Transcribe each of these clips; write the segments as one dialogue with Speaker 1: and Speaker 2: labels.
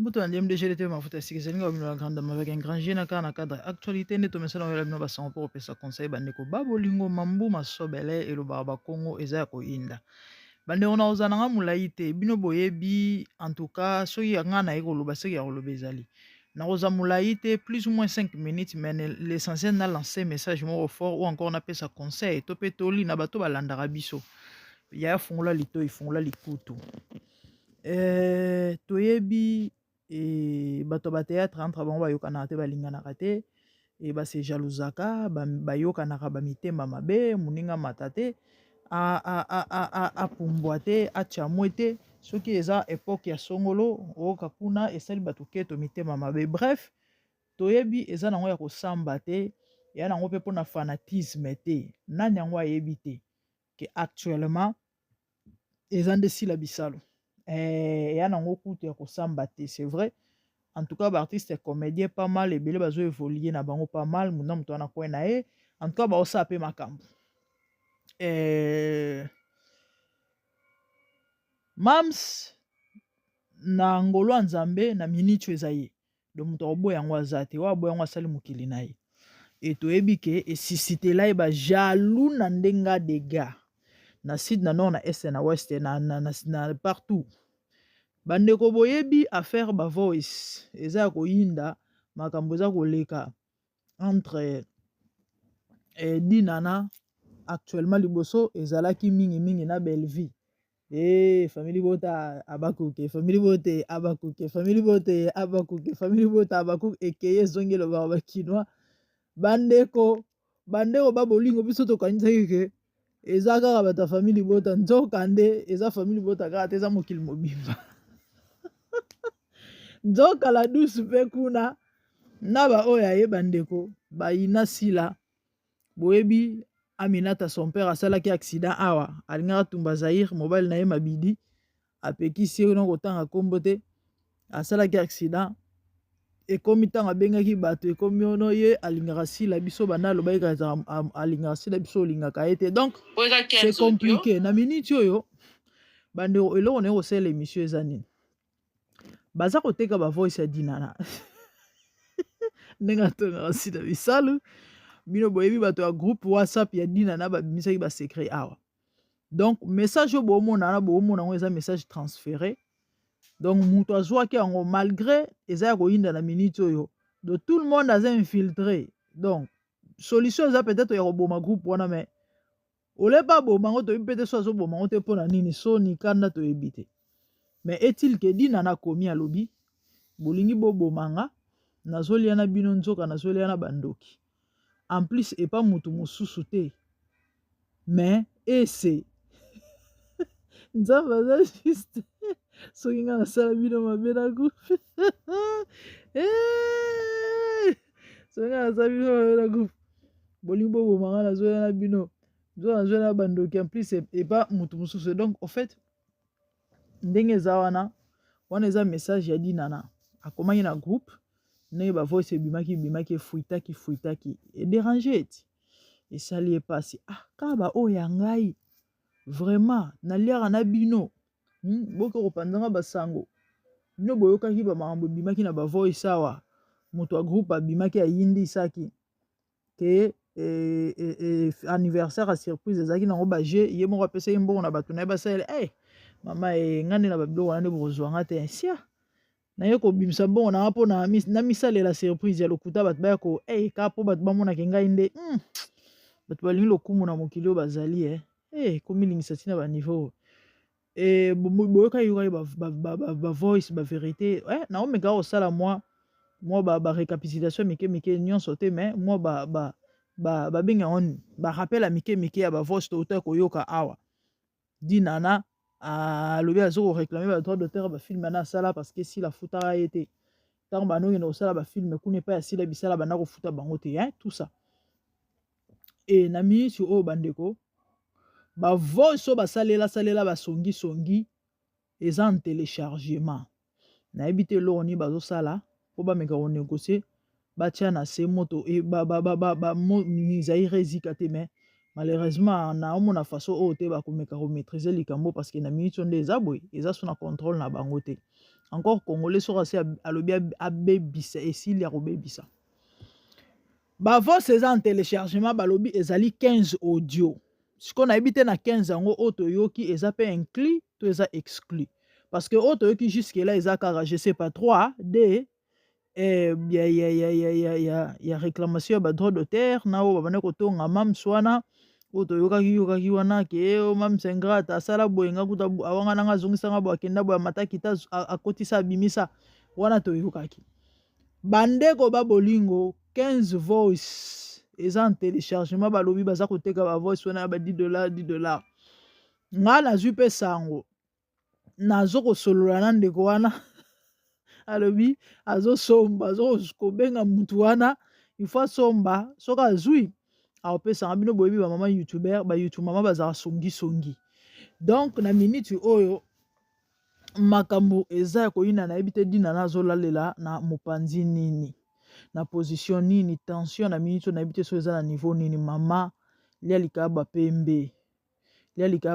Speaker 1: Mbuto ndiye MDG mafuta sikizani wa grande avec un grand G na cadre actualité ne to mesana wala bino basango po pesa conseil bandeko babolingo mambu masobele elobaka bakongo eza ya koyinda bandeko na ozana nga mulai te bino boyebi en tout cas soki ya nga na ye koloba soki ya koloba ezali na koza mulai te plus ou moins 5 minutes mais l'essentiel na lancer message moko fort ou encore napesa conseil to pe toli na bato balandaka biso ya fungola lito ifungola likutu toyebi bato ba théâtre entre bango bayokanaka te balinganaka te base jalousaka bayokanaka bamitema mabe moninga mata te apumbwa te atiamwe te soki eza epoke ya songolo oyoka kuna esali bato keto mitema mabe bref toyebi eza nango ya kosamba te eya nango mpe mpona fanatisme te nani yango ayebi te ke actuellement eza nde sila bisalo eya nango kutu ya kosamba te c'est vrai en tout cas baartiste comédien pas mal ebele bazo évoluer na bango pas mal muna moto wana kwe na ye en tout cas baosala mpe makambo mams na ngolo ya nzambe na minitio eza ye do moto akoboya yango aza te oyo aboya yango asali mokili na ye toyebi ke esisitela ye bajalou na ndenge adega na sud na nord na este na weste na partout bandeko boyebi affaire ba voice eza ya koyinda makambo eza koleka entre dinana actuellement liboso ezalaki mingi na Belleville famille bota abakuke famille bote abakuke famille bote abakuke famille bota abakuke ekeye zongelo ba bakinois bandeko babolingo biso tokanisaki ke eza kaka bata famille bota nzoka nde eza famille bota kaka te eza mokili mobimba nzoka la douce mpe kuna na baoyo ayeba ndeko bayina sila boyebi Aminata son père asalaki accident awa alingaka tumba Zaire mobile na ye mabidi apekisi ye na kotanga kombo te asalaki accident ekomi ntango abengaki bato ekomi ono ye alingaka sila biso banda alobaki alingaka sila biso olingaka ye te donc c'est compliqué na miniti oyo bandeko eloko na ye kosalela émission eza nini baza koteka bavoice ya dinana ndenge atongaka sida bisalu bino boyebi bato ya groupe whatsapp ya dinana babimisaki basecret awa donc message oyo boomona yango eza message transféré donc moto azwaki yango malgré eza ya koyinda na minute oyo de tout le monde aza infiltré donc solution eza peut-être ya koboma groupe wana mais olepa aboma yango toyebi pete so azoboma yango te mpona nini soni kanda toyebi te mais est-il ke dinana akomi alobi bolingi bobomanga nazolia na bino nzoka nazolia na bandoki en plus epa mutu mosusu te mais ese nzambe aza juste soki nga nasala bino mabe na groupe soki nga nasala bino mabe na groupe bolingi bobomanga nazolia na bino nzoka nazolia na bandoki en plus epa mutu mosusu donc au fait ndenge eza wana eza message ya dinana akomaki na groupe ndenge bavoice ebimaki efuitaki ederange eti esali epasi kaka baoyo ya ngai vraiment naliaka na bino boke kopanzanga basango bino boyokaki bamakambo ebimaki na bavoice awa moto ya groupe abimaki ayindisaki ke anniversaire ya surprise ezalaki nango baje ye moko apesaki mbongo na bato na ye basaleli mama nga nde na babiloko wana nde bokozwanga te sia naye kobimisa mbongo nanga mpo na misalela surprise ya lokuta bato baya kaka mpo bato bamonake ngai nde bato balingi lokumu na mokili oyo bazali komilingisa ntina baniveau boyokaki bavoice bavérité naomekaka kosala mwa barécapitulation mike nyonso te mais mwa babenga yango barappel ya mike ya bavoice touta koyoka awa dinana alobi aza koréclame badroit d'auteur bafilme ana asala parce que sila afutaka ye te ntango banokende kosala bafilme kuna epai ya sila bisala banda kofuta bango te tout ça na miniti oyo bandeko bavoice oyo basalela basongisongi eza en téléchargement nayebi te eloko nini bazosala mpo bameka konégocie batia na se moto mizaire ezika te mais malheureusement naomona façon oyo te bakomeka komaîtriser likambo parce que na minute oyo nde eza boye eza so na contrôle na bango te encore congolais soka se alobi abebisa esili ya kobebisa bavoice eza en téléchargement balobi ezali 15 audio sikoyo nayebi te na 15 yango oyo toyoki eza mpe inclus to eza exclu parce que oyo toyoki jusque là eza kaka je sais pas 3 d ya réclamation ya badroit d'auteur na oyo babandi kotonga mams wana oyo toyokaki wana ke mams ingrate asala boye nga kuta awanga nanga azongisanga boye akenda boye amataki ta akotisa abimisa wana toyokaki bandeko babolingo 15 voice eza en téléchargement balobi baza koteka bavoice wana ya ba $10 nga nazwi mpe sango nazo kosolola na ndeko wana alobi azosomba azokobenga mutu wana ifo asomba soki azwi aopesanga bino boyebi bamama youtuber bayoutube mama bazala songisongi donc na minute oyo makambo eza ya koyina nayebi te dina nazolalela na mopanzi nini na position nini tension na minute oyo nayebi te so eza na niveau nini mama lia likaya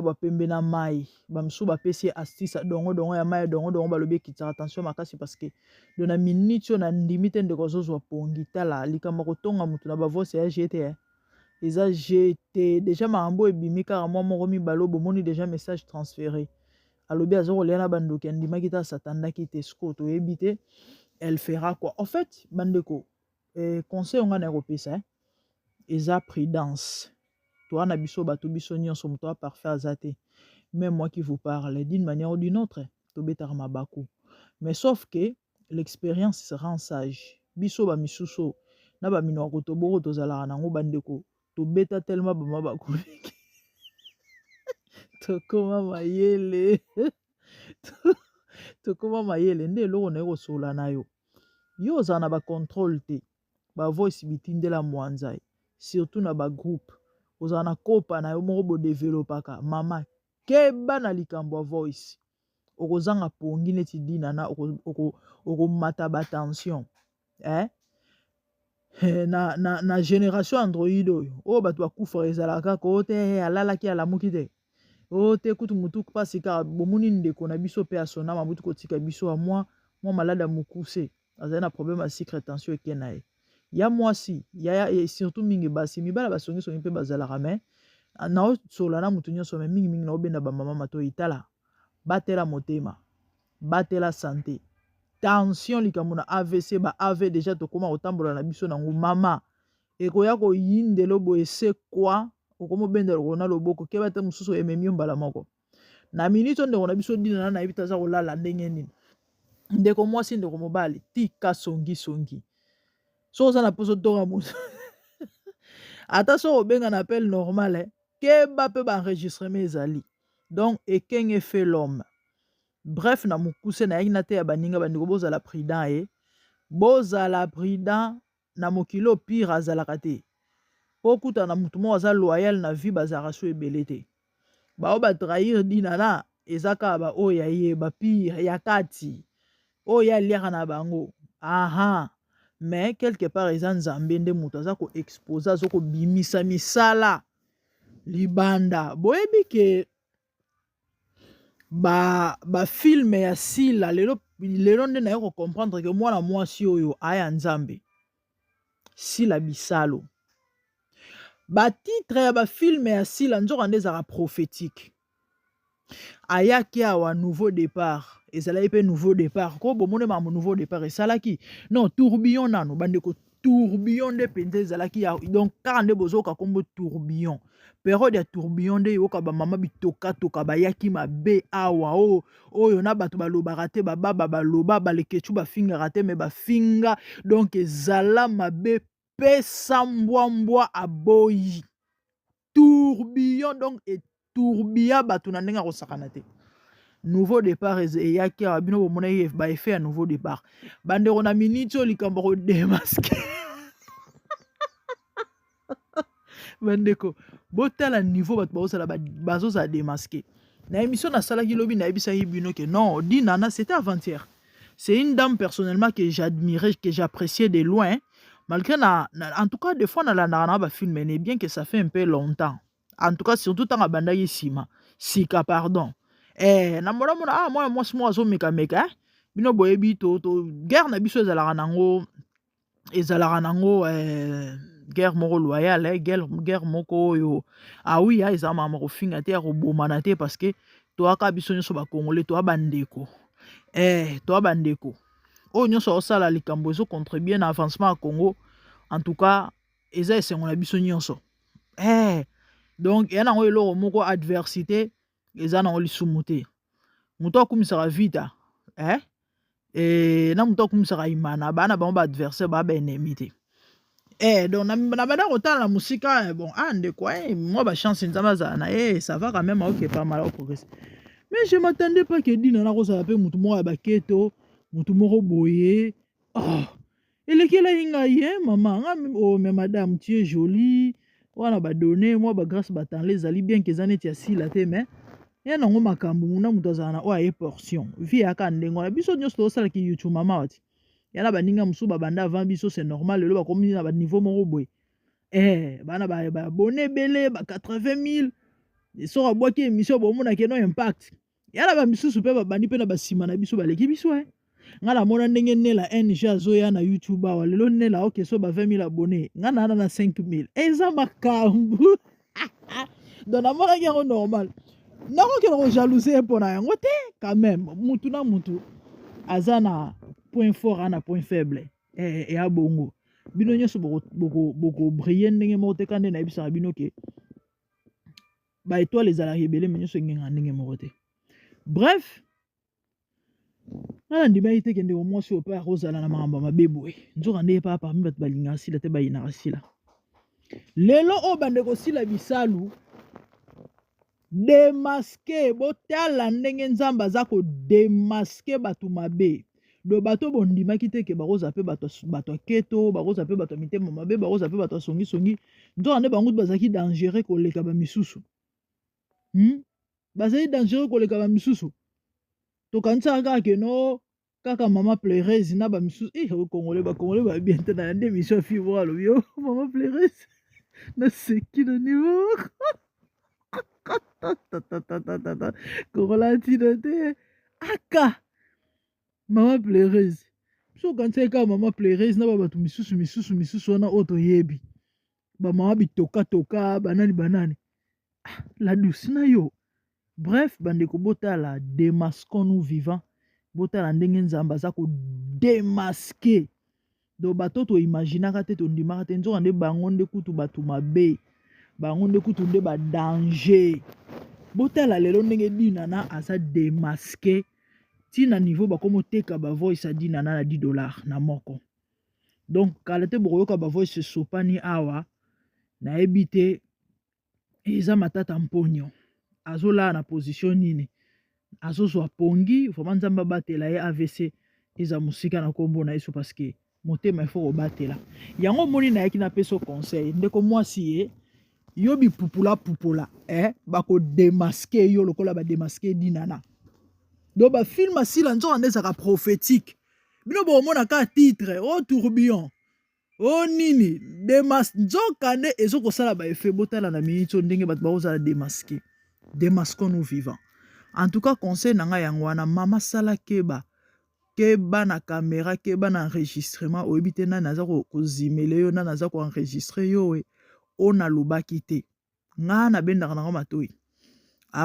Speaker 1: bapembe na mai bamisusu bapesi astuce dongo ya mai dongo balobi ekitaka attention makasi parce que do na minute oyo nandimi te ndeko azozwa pongi tala likambo kotonga mutu na bavoice ya gt eza gt deja makambo ebimi kaka mwa moko mibale oyo bomoni deja message transféré alobi aza kolia na bandoki andimaki te asatandaki te sikoyo toyebi te elle fera quoi en fait bandeko conseil onga na ekopesa eza prudence toi na biso bato biso nyonso moto aparfait aza te même moi qui vous parle d'une manière ou d'une autre tobetaka mabaku mais sauf que l'expérience sera en sage biso bamisusu na bamino kotoboko tozalaka nango bandeko tobeta tellement bamabaku tokoma mayele tokoma mayele nde eloko na ye kosola na yo yo ozala na bacontrôle te bavoice bitindela mwanza surtout na bagroupe ozala na kopa na yo moko bodevelopaka mama keba na likambo ya voice okozanga pongi neti dinana okomata batension na génération android oyo bato bakufa ezalaka kaka o te alalaki alamuki te o te kutu mutu pasi kaka bomoni ndeko na biso mpe asona mabutu kotika biso ya mwa malade ya mokuse azali na problème ya secret tension eke na ye ya mwasi surtout mingi basi mibala basongisongi mpe bazalaka me naosola na mutu nyonso me mingi naobenda bamama matoi tala batela motema batela santé tension likambo na AVC ba AV deja tokoma kotambola na biso nango mama ekoya koyindela boye se kwa okomobendela kona loboko keba te mosusu ememi mbala moko na minute ndeko na biso dina na yebi taza kolala ndenge nini ndeko mwasi ndeko mobali tika songi so oza na poso tonga mosu ata so obenga na appel normal keba mpe baenregistrement ezali donc ekenge fait l'homme bref na mokuse na yaki na te ya baninga bandeko bozala prudent bozala prudent na mokilo pire azalaka te po kuta na mutu moko aza loyal na vie bazalaka so ebele te bao batrahir dinana eza kaka baoyo ya ye bapire ya kati oyo aliaka na bango aha mais quelque part eza nzambe nde moto aza koexpose aza kobimisa misala libanda boyebi ke bafilme ya sila lelo nde naye kocomprendre ke mwana mwasi oyo aya nzambe sila bisalo batitre ya bafilme ya sila nzoka nde ezalaka prophétique ayaki awa nouveau départ ezalaki mpe nouveau départ ko bomone makambo nouveau départ esalaki non tourbillon nano bandeko tourbillon nde mpenza ezalaki donc kaka nde bozoyoka nkombo tourbillon periode ya tourbillon nde yoka bamama bitokatoka bayaki mabe awa oyo na bato balobaka te bababa baloba balekechu bafingaka te me bafinga donc ezala mabe pesa mbwambwa aboyi tourbillon donc etourbilla bato na ndenge akosakana te nouveau départ eyaki awa bino bomona baeffet ya nouveau départ bandeko na minute oyo likambo kodemaske bandeko botala niveau bato bazozala démasqué na émission nasalaki lobi nayebisaki bino ke non dinana c'était avant-hier c'est une dame personnellement que j'admirais que j'appréciais de loin malgré en tout cas des fois nalandaka na bafilme ne bien que ça fait un peu longtemps en tout cas surtout ntango abandaki sika pardon na mona mwana mwasi moko azomekameka bino boyebi to guerre na biso ezalaka nango guerre moko loyale guerre moko oyo oui eza mama kofinga te ya kobomana te parce que toaka biso nyonso bakongole toa bandeko toa bandeko oyo nyonso osala likambo ezocontribue na avancement ya Congo en tout cas eza esengo na biso nyonso donc eya nango eloko moko adversité eza nango lisumu te moto akumisaka vita na moto akumisaka imana bana bango baadversaire baa baennemi te donc na banda kotala na mosika bon ndeko moi bachance nzambe azala na ye ça va quand même aoke pas mal progresser mais je m'attendais pas que dina nakozala mpe motu moko ya baketo motu moko boye elekelaki ngai mama mais madame tu es jolie wana badonne moi bagrâce batanle ezali bien ke eza neti ya sila te mais ya nango makambo muna moto azala na oyo aye portion vi yaka ndenge wana biso nyonso tozosalaki youtube mama wati yana baninga mosusu babanda avant biso c'est normal lelo bakomi na baniveau moko boye bana babone ebele ba 80 000 soki abwaki émission bomonaki no impact yana bamisusu mpe babandi mpe na basima na biso baleki biso nga namona ndenge nela NG azoya na youtube awa lelo nela oke so ba 20 000 abone nga nana na 5 000 eza makambo donc namonaki yango normal nakokende kojalousie mpo na yango te quand même mutu na mutu aza na point fort na point faible eya bongo bino nyonso bokobrille ndenge moko te kande nayebisaka bino ke baetoile ezalaka ebele me nyonso engenga ndenge moko te bref ngana ndimaki te kende omwasi oyo mpe akozala na makambo mabe boye nzoka nde epa parmi bato balingaka sila te bayinaka sila lelo oyo bandeko sila bisalu demaske botala ndenge nzambe aza kodemaske bato mabe do bato bondimaki te ke bakoza mpe bato aketo bakoza mpe bato ya mitema mabe bakoza mpe bato asongisongi nzoka nde bango bazalaki dangereux koleka bamisusu bazali dangereux koleka bamisusu tokanisaka kaka keno kaka mama pleureuse na bamisusu bakongole babien te na nde émission fi moko alobi mama pleureuse naseki na niveau kokola ntina te aka mama pleureuse so okanisaki kaka mama pleureuse na babato misusu wana oyo toyebi bamama bitokatoka banani la douce na yo bref bandeko botala démasquons-nous vivants botala ndenge nzambe aza kodemaske do bato toimaginaka te tondimaka te nzoka nde bango nde kutu bato mabe bango nde kutu nde badanger botala lelo ndenge dinana aza demaske tina niveau bakomoteka bavoice adinana na $10 na moko donc kala te bokoyoka bavoice esopani awa nayebi te eza matata mponyo azolaa na position nini azozwa pongi vraiment nzambe abatela ye AVC eza mosika na kombo na yesu parce que motema ifo kobatela yango moni nayaki napesa conseil ndeko mwasi ye yo bipupula bakodemaske yo lokola bademaske dinana do bafilme asila nzoka nde ezaka prophétique bino bomona ka titre tourbillon nini nzoka nde ezokosala baefe botala na miniti ndenge bato bakozala demaske démasquons-nous vivants en tout cas conseil na ngai yango wana mama sala keba na caméra keba na enregistrement oyebi te nani aza kozimele yo nani aza koenregistre yo ona lobaki te nga nabendaka nango matoi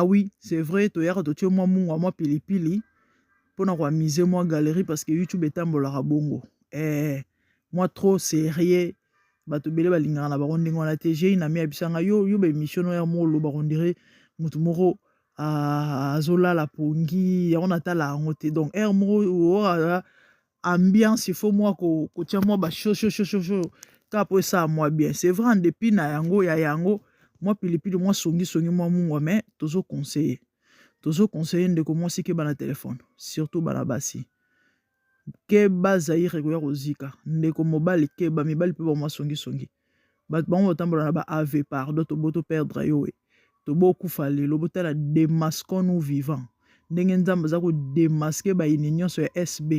Speaker 1: oui c'est vrai toyaka totie mwa mungwa mwa pilipili mpona koamize mwa galerie parce que youtube etambolaka bongo mwa trop sérieux bato bele balingaka na bango ndenge wana te jei na mi abisanga yo baémission oyo ya molo bakondire motu moko azolala pongi yango natala yango te donc moko ambiance ifo mwa kotia mwa bashosho kaka po esala mwa bien c'est vrai en dépit na yango ya yango mwa pilipili mwa songisongi mwa mungwa mais tozoconseille ndeko mwasi keba na telefone surtout bana basi keba zaire koya kozika ndeko mobali keba mibali mpe bamwa songisongi bato bango batambola na ba ave pardon toboto perdre yo tobokufa lelo botala démasquons-nous vivants ndenge nzambe aza kodemaske baini nyonso ya SB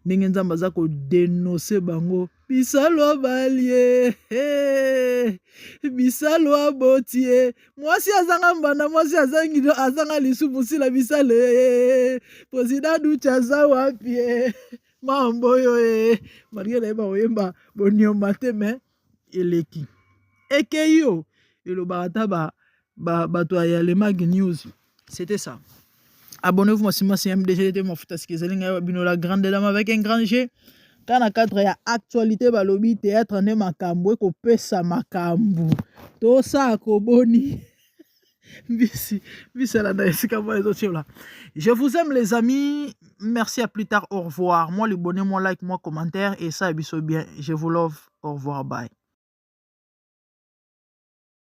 Speaker 1: ndenge nzambe aza kodenonse bango bisalo balie bisalo botie mwasi azanga mbanda mwasi azanga lisumu sila bisalo président ducha aza wapi mambo yo marie na oyemba bonioma te me eleki ekei yo elobaka ata bato ya Lemag News. C'était ça. Abonnez-vous, moi c'est MDG, mon la grande dame avec un grand G. Quand à 4 ya actualité balobi théâtre ne makambo ko pesa makambo. To sa ko boni. Je vous aime les amis. Merci, à plus tard. Au revoir. Moi le bonnet, moi like, moi commentaire et ça biso bien. Je vous love. Au revoir. Bye.